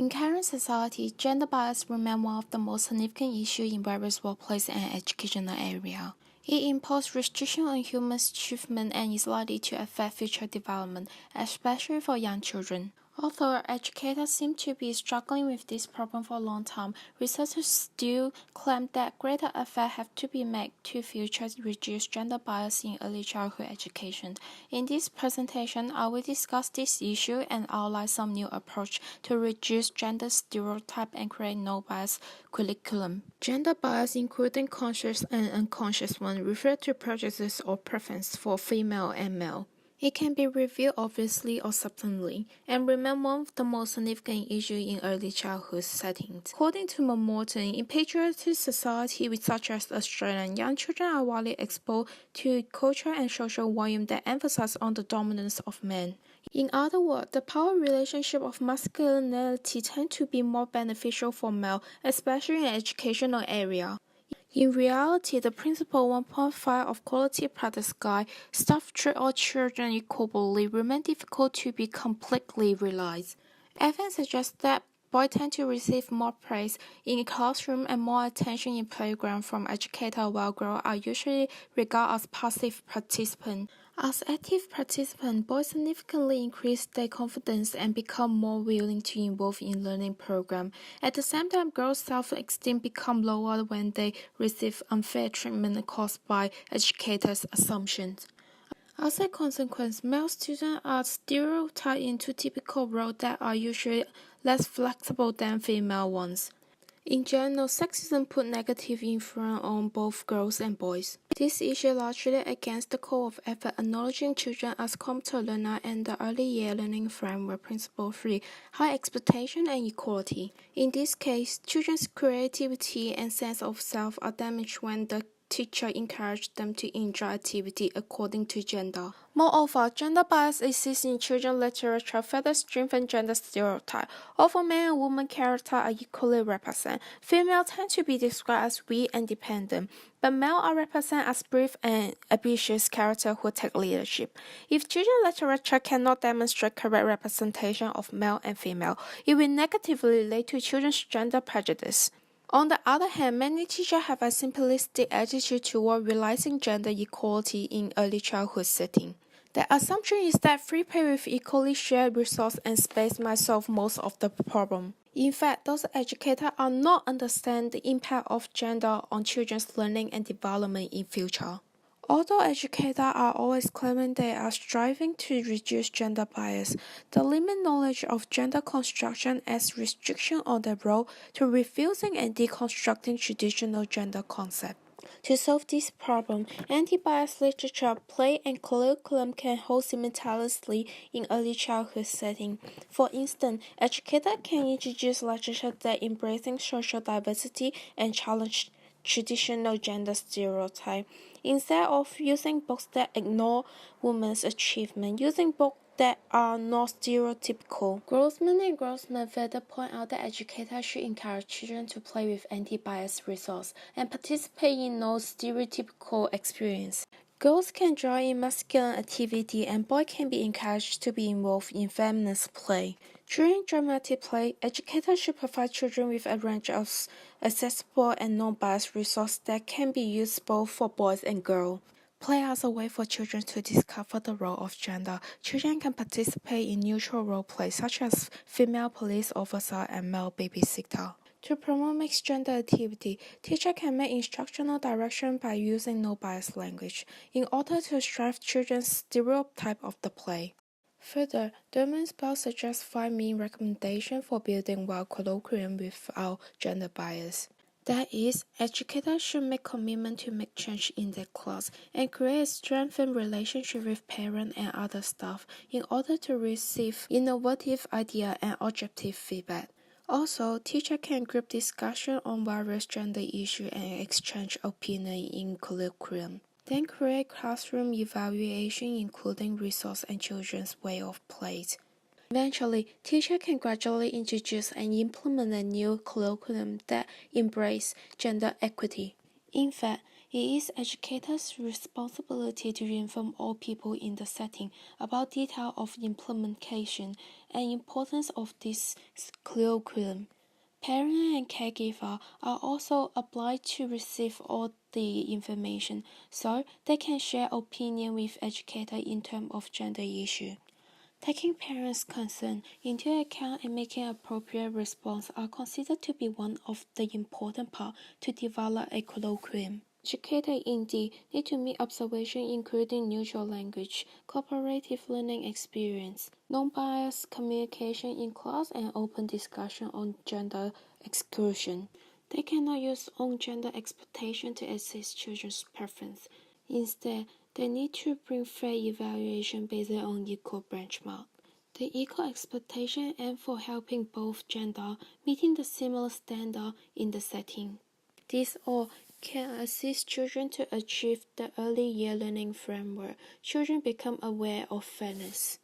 In current society, gender bias remains one of the most significant issues in various workplace and educational areas. It imposes restrictions on human achievement and is likely to affect future development, especially for young children. Although educators seem to be struggling with this problem for a long time, researchers still claim that greater efforts have to be made to reduce gender bias in early childhood education. In this presentation, I will discuss this issue and outline some new approach to reduce gender stereotype and create no-bias curriculum. Gender bias, including conscious and unconscious ones, refer to prejudices or preference for female and male. It can be revealed obviously or subtly, and remain one of the most significant issues in early childhood settings. According to Morton, in patriarchal societies such as Australia, young children are widely exposed to culture and social volume that emphasize on the dominance of men. In other words, the power relationship of masculinity tend to be more beneficial for male, especially in educational area. In reality, the principle 1.5 of quality practice guide, staff treat all children equally, remain difficult to be completely realized. Evidence suggests that boys tend to receive more praise in the classroom and more attention in playground from educators, while girls are usually regarded as passive participants. As active participants, boys significantly increase their confidence and become more willing to involve in learning programs. At the same time, girls' self-esteem becomes lower when they receive unfair treatment caused by educators' assumptions. As a consequence, male students are stereotyped into typical roles that are usually less flexible than female ones. In general, sexism put negative influence on both girls and boys. This issue largely against the core of effort acknowledging children as competent learners and the early year learning framework principle 3, high expectation and equality. In this case, children's creativity and sense of self are damaged when the teacher encourages them to enjoy activity according to gender. Moreover, gender bias exists in children's literature further strengthen gender stereotypes. Although men and women characters are equally represented, females tend to be described as weak and dependent, but males are represented as brave and ambitious characters who take leadership. If children's literature cannot demonstrate correct representation of male and female, it will negatively lead to children's gender prejudice. On the other hand, many teachers have a simplistic attitude toward realizing gender equality in early childhood setting. The assumption is that free play with equally shared resources and space might solve most of the problem. In fact, those educators are not understand the impact of gender on children's learning and development in future. Although educators are always claiming they are striving to reduce gender bias, the limited knowledge of gender construction adds restriction on their role to refusing and deconstructing traditional gender concepts. To solve this problem, anti-bias literature, play, and curriculum can hold simultaneously in early childhood settings. For instance, educators can introduce literature that embraces social diversity and challenge traditional gender stereotypes. Instead of using books that ignore women's achievement, using books that are not stereotypical. Grossman and Grossman further point out that educators should encourage children to play with anti-bias resources and participate in non-stereotypical experience. Girls can join in masculine activity and boys can be encouraged to be involved in feminist play. During dramatic play, educators should provide children with a range of accessible and non-biased resources that can be used both for boys and girls. Play as a way for children to discover the role of gender. Children can participate in neutral role play such as female police officer and male babysitter. To promote mixed gender activity, teachers can make instructional direction by using no-bias language in order to strive children's stereotype of the play. Further, Derman's Bell suggests 5 main recommendations for building well colloquium without gender bias. That is, educators should make commitment to make change in their class and create a strengthened relationship with parents and other staff in order to receive innovative ideas and objective feedback. Also, teachers can group discussion on various gender issues and exchange opinions in curriculum. Then create classroom evaluation including resource and children's way of play. Eventually, teachers can gradually introduce and implement a new curriculum that embraces gender equity. In fact, It is educators' responsibility to inform all people in the setting about detail of implementation and importance of this curriculum. Parents and caregivers are also obliged to receive all the information so they can share opinion with educators in terms of gender issue. Taking parents' concern into account and making appropriate response are considered to be one of the important parts to develop a colloquium. Educators indeed need to meet observation including neutral language, cooperative learning experience, non-biased communication in class, and open discussion on gender exclusion. They cannot use own gender expectation to assess children's preference. Instead, they need to bring fair evaluation based on equal benchmark. The equal expectation aims for helping both gender meeting the similar standard in the setting. This all can assist children to achieve the early year learning framework. Children become aware of fairness.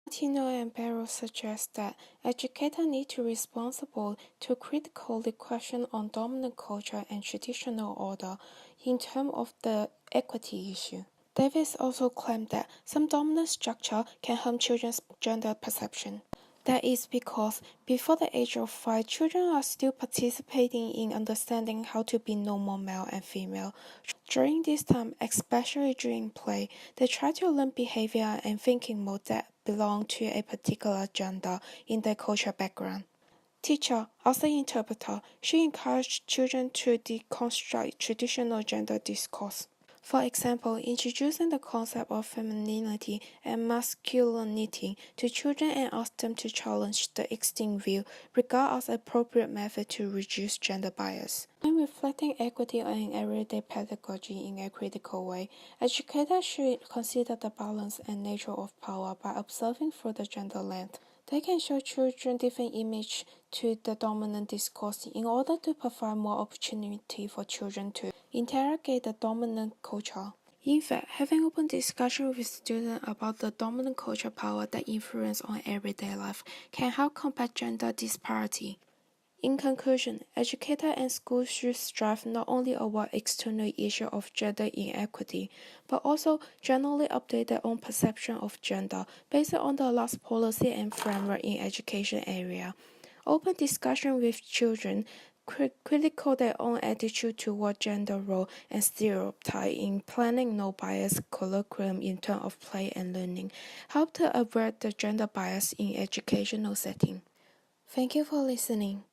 Martino and Barrow suggest that educators need to be responsible to critically question on dominant culture and traditional order in terms of the equity issue. Davis also claimed that some dominant structure can harm children's gender perception. That is because before the age of 5, children are still participating in understanding how to be normal male and female. During this time, especially during play, they try to learn behavior and thinking mode that belong to a particular gender in their cultural background. Teacher, as the interpreter, she encouraged children to deconstruct traditional gender discourse. For example, introducing the concept of femininity and masculinity to children and ask them to challenge the extinct view, regarded as an appropriate method to reduce gender bias. When reflecting equity in everyday pedagogy in a critical way, educators should consider the balance and nature of power by observing through the gender lens. They can show children different images to the dominant discourse in order to provide more opportunity for children to interrogate the dominant culture. In fact, having open discussion with students about the dominant culture power that influence on everyday life can help combat gender disparity. In conclusion, educators and schools should strive not only avoid external issues of gender inequity, but also generally update their own perception of gender based on the last policy and framework in education area. Open discussion with children, critical their own attitude toward gender role and stereotype in planning no bias curriculum in terms of play and learning, help to avert the gender bias in educational setting. Thank you for listening.